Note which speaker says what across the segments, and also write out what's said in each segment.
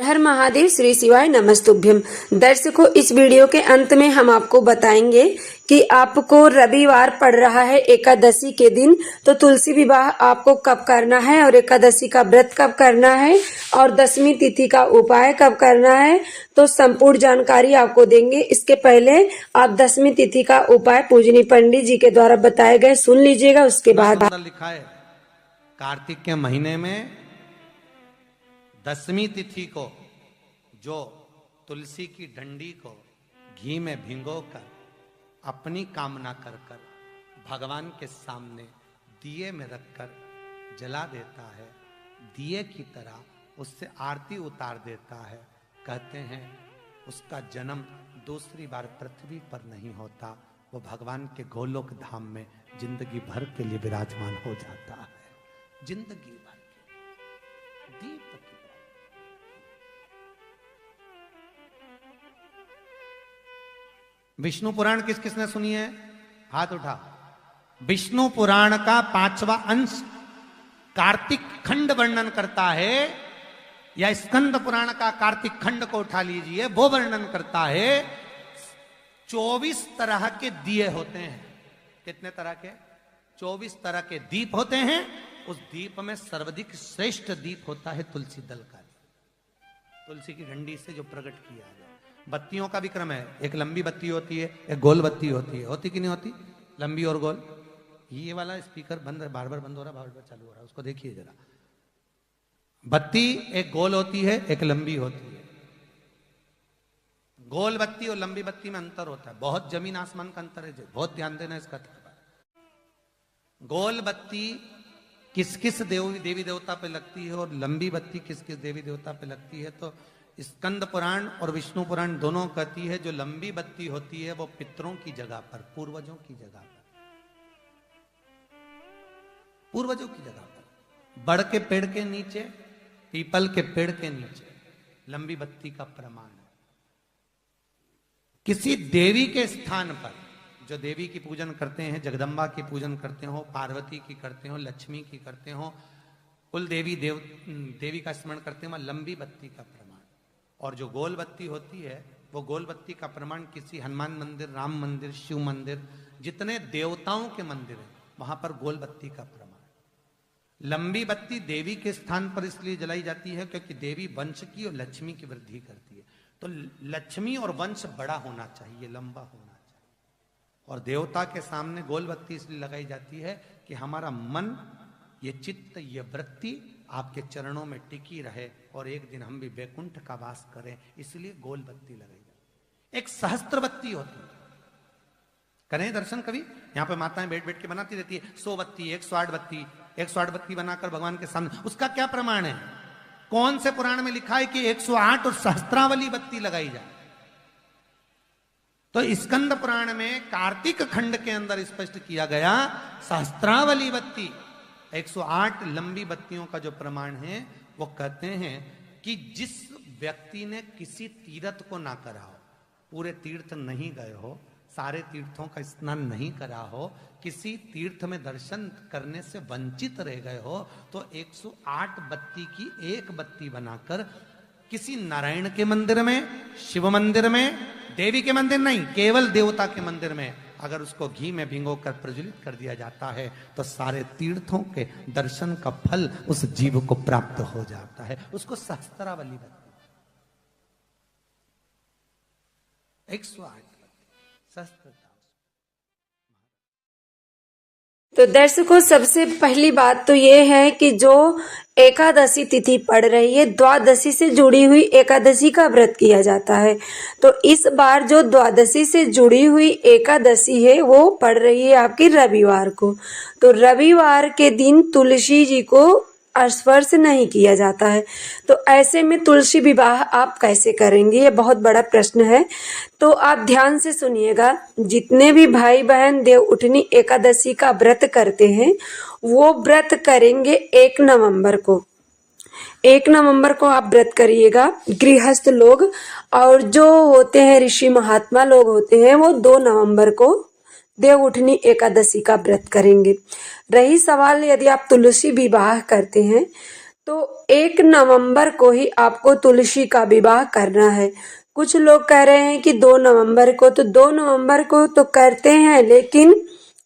Speaker 1: हर महादेव, श्री शिवाय नमस्तुभ्यम। दर्शकों, इस वीडियो के अंत में हम आपको बताएंगे कि आपको रविवार पड़ रहा है एकादशी के दिन, तो तुलसी विवाह आपको कब करना है और एकादशी का व्रत कब करना है और दशमी तिथि का उपाय कब करना है, तो संपूर्ण जानकारी आपको देंगे। इसके पहले आप दशमी तिथि का उपाय पूजनीय पंडित जी के द्वारा बताए गए सुन लीजिएगा। उसके बाद
Speaker 2: लिखा है कार्तिक के महीने में दशमी तिथि को जो तुलसी की डंडी को घी में भिगोकर अपनी कामना कर कर भगवान के सामने दिए में रखकर जला देता है, दिए की तरह उससे आरती उतार देता है, कहते हैं उसका जन्म दूसरी बार पृथ्वी पर नहीं होता, वो भगवान के गोलोक धाम में जिंदगी भर के लिए विराजमान हो जाता है। जिंदगी भर के दीप की विष्णु पुराण किस किसने सुनी है? हाथ उठा। विष्णु पुराण का 5वां अंश कार्तिक खंड वर्णन करता है, या स्कंद पुराण का कार्तिक खंड को उठा लीजिए, वो वर्णन करता है 24 तरह के दिए होते हैं। कितने तरह के? 24 तरह के दीप होते हैं। उस दीप में सर्वाधिक श्रेष्ठ दीप होता है तुलसी दल का, तुलसी की डंडी से जो प्रकट किया है। बत्तियों का भी क्रम है, एक लंबी बत्ती होती है, एक गोल बत्ती होती है। होती कि नहीं होती? लंबी और गोल। ये वाला स्पीकर बंद है, बार बार बंद हो रहा, बार बार चालू हो रहा है, उसको देखिए जरा। बत्ती एक गोल होती है, एक लंबी होती है। गोल बत्ती और लंबी बत्ती में अंतर होता है, बहुत जमीन आसमान का अंतर है, बहुत ध्यान देना इसका। गोल बत्ती किस किस देवी देवता पे लगती है और लंबी बत्ती किस किस देवी देवता पे लगती है, तो स्कंद पुराण और विष्णु पुराण दोनों कहती है जो लंबी बत्ती होती है वो पितरों की जगह पर, पूर्वजों की जगह पर, पूर्वजों की जगह पर, बड़ के पेड़ के नीचे, पीपल के पेड़ के नीचे लंबी बत्ती का प्रमाण है। किसी देवी के स्थान पर, जो देवी की पूजन करते हैं, जगदम्बा की पूजन करते हो, पार्वती की करते हो, लक्ष्मी की करते हो, कुल देवी का स्मरण करते हो, लंबी बत्ती का प्रमाण। और जो गोल बत्ती होती है वो गोल बत्ती का प्रमाण किसी हनुमान मंदिर, राम मंदिर, शिव मंदिर, जितने देवताओं के मंदिर हैं वहां पर गोल बत्ती का प्रमाण। लंबी बत्ती देवी के स्थान पर इसलिए जलाई जाती है क्योंकि देवी वंश की और लक्ष्मी की वृद्धि करती है, तो लक्ष्मी और वंश बड़ा होना चाहिए, लंबा होना चाहिए। और देवता के सामने गोल बत्ती इसलिए लगाई जाती है कि हमारा मन, ये चित्त, ये वृत्ति आपके चरणों में टिकी रहे और एक दिन हम भी वैकुंठ का वास करें, इसलिए गोल बत्ती लगाई जाती। एक सहस्त्र बत्ती होती है, करें दर्शन कभी? यहाँ पे माताएं बैठ बैठ के बनाती रहती है 100 बत्ती, 108 बत्ती, 108 बत्ती बनाकर भगवान के सामने। उसका क्या प्रमाण है? कौन से पुराण में लिखा है कि 108 और सहस्त्रावली बत्ती लगाई जाए? तो स्कंद पुराण में कार्तिक खंड के अंदर स्पष्ट किया गया, सहस्त्रावली बत्ती, 108 लंबी बत्तियों का जो प्रमाण है, वो कहते हैं कि जिस व्यक्ति ने किसी तीर्थ को ना करा हो, पूरे तीर्थ नहीं गए हो, सारे तीर्थों का स्नान नहीं करा हो, किसी तीर्थ में दर्शन करने से वंचित रह गए हो, तो 108 बत्ती की एक बत्ती बनाकर किसी नारायण के मंदिर में, शिव मंदिर में, देवी के मंदिर नहीं, केवल देवता के मंदिर में अगर उसको घी में भिगोकर प्रज्वलित कर दिया जाता है तो सारे तीर्थों के दर्शन का फल उस जीव को प्राप्त हो जाता है। उसको सहस्त्रावली बत्ती, 108 सहस्त्रता।
Speaker 1: तो दर्शकों, सबसे पहली बात तो ये है कि जो एकादशी तिथि पड़ रही है, द्वादशी से जुड़ी हुई एकादशी का व्रत किया जाता है। तो इस बार जो द्वादशी से जुड़ी हुई एकादशी है वो पड़ रही है आपकी रविवार को। तो रविवार के दिन तुलसी जी को स्पर्श नहीं किया जाता है, तो ऐसे में तुलसी विवाह आप कैसे करेंगे, ये बहुत बड़ा प्रश्न है। तो आप ध्यान से सुनिएगा। जितने भी भाई बहन देव उठनी एकादशी का व्रत करते हैं वो व्रत करेंगे 1 नवंबर को। 1 नवंबर को आप व्रत करिएगा, गृहस्थ लोग, और जो होते हैं ऋषि महात्मा लोग होते हैं वो 2 नवंबर को देव उठनी एकादशी का व्रत करेंगे। रही सवाल यदि आप तुलसी विवाह करते हैं तो 1 नवंबर को ही आपको तुलसी का विवाह करना है। कुछ लोग कह रहे हैं कि 2 नवंबर को, तो 2 नवंबर को तो करते हैं, लेकिन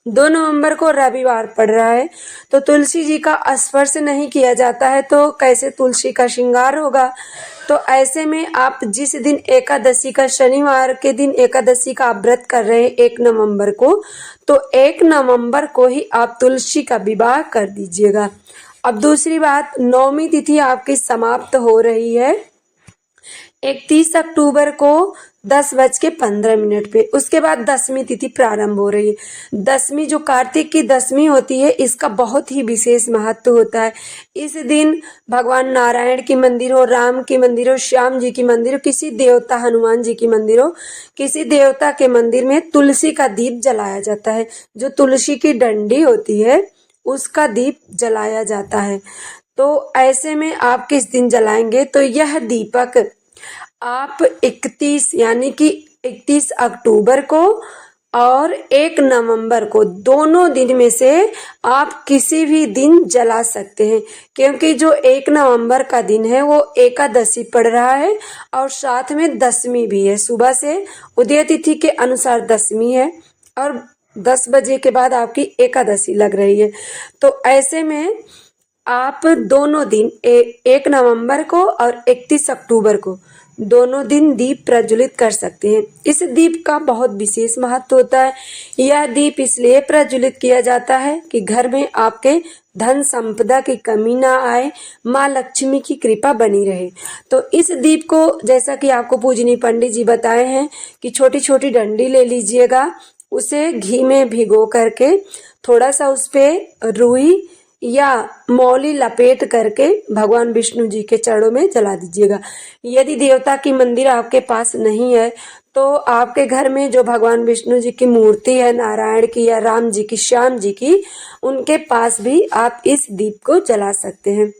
Speaker 1: 2 नवंबर को रविवार पड़ रहा है, तो तुलसी जी का स्पर्श नहीं किया जाता है, तो कैसे तुलसी का श्रृंगार होगा। तो ऐसे में आप जिस दिन एकादशी का, शनिवार के दिन एकादशी का आप व्रत कर रहे हैं 1 नवंबर को, तो 1 नवंबर को ही आप तुलसी का विवाह कर दीजिएगा। अब दूसरी बात, नवमी तिथि आपकी समाप्त हो रही है 31 अक्टूबर को 10:15 पे। उसके बाद 10वीं तिथि प्रारंभ हो रही है। 10वीं जो कार्तिक की 10वीं होती है, इसका बहुत ही विशेष महत्व होता है। इस दिन भगवान नारायण की मंदिर हो, राम की मंदिर हो, श्याम जी की मंदिर हो, किसी देवता, हनुमान जी की मंदिर हो, किसी देवता के मंदिर में तुलसी का दीप जलाया जाता है। जो तुलसी की डंडी होती है उसका दीप जलाया जाता है। तो ऐसे में आप किस दिन जलाएंगे, तो यह दीपक आप 31 यानी कि 31 अक्टूबर को और 1 नवंबर को, दोनों दिन में से आप किसी भी दिन जला सकते हैं, क्योंकि जो 1 नवंबर का दिन है वो एकादशी पड़ रहा है और साथ में 10वीं भी है। सुबह से उदय तिथि के अनुसार 10वीं है और 10 बजे के बाद आपकी एकादशी लग रही है। तो ऐसे में आप दोनों दिन 1 नवंबर को और 31 अक्टूबर को दोनों दिन दीप प्रज्वलित कर सकते हैं। इस दीप का बहुत विशेष महत्व होता है। यह दीप इसलिए प्रज्वलित किया जाता है कि घर में आपके धन संपदा की कमी ना आए, माँ लक्ष्मी की कृपा बनी रहे। तो इस दीप को, जैसा कि आपको पूजनीय पंडित जी बताए हैं कि छोटी छोटी डंडी ले लीजिएगा, उसे घी में भिगो करके थोड़ा सा उस पे रुई या मौली लपेट करके भगवान विष्णु जी के चरणों में जला दीजिएगा। यदि देवता की मंदिर आपके पास नहीं है, तो आपके घर में जो भगवान विष्णु जी की मूर्ति है, नारायण की या राम जी की, श्याम जी की, उनके पास भी आप इस दीप को जला सकते हैं।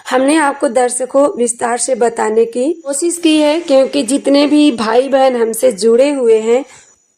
Speaker 1: हमने आपको दर्शकों विस्तार से बताने की कोशिश की है, क्योंकि जितने भी भाई बहन हमसे जुड़े हुए हैं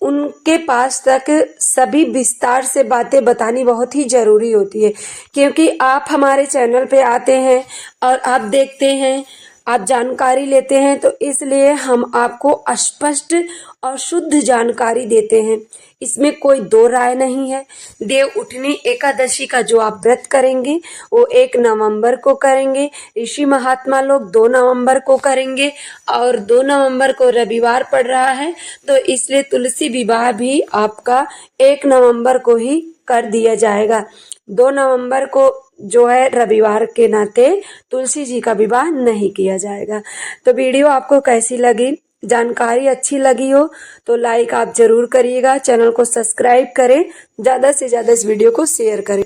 Speaker 1: उनके पास तक सभी विस्तार से बातें बतानी बहुत ही जरूरी होती है, क्योंकि आप हमारे चैनल पे आते हैं और आप देखते हैं, आप जानकारी लेते हैं, तो इसलिए हम आपको स्पष्ट और शुद्ध जानकारी देते हैं। इसमें कोई दो राय नहीं है। देव उठनी एकादशी का जो आप व्रत करेंगे वो 1 नवंबर को करेंगे, ऋषि महात्मा लोग 2 नवंबर को करेंगे और 2 नवंबर को रविवार पड़ रहा है, तो इसलिए तुलसी विवाह भी आपका 1 नवंबर को ही कर दिया जाएगा। 2 नवंबर को जो है रविवार के नाते तुलसी जी का विवाह नहीं किया जाएगा। तो वीडियो आपको कैसी लगी, जानकारी अच्छी लगी हो तो लाइक आप जरूर करिएगा, चैनल को सब्सक्राइब करें, ज़्यादा से ज़्यादा इस वीडियो को शेयर करें।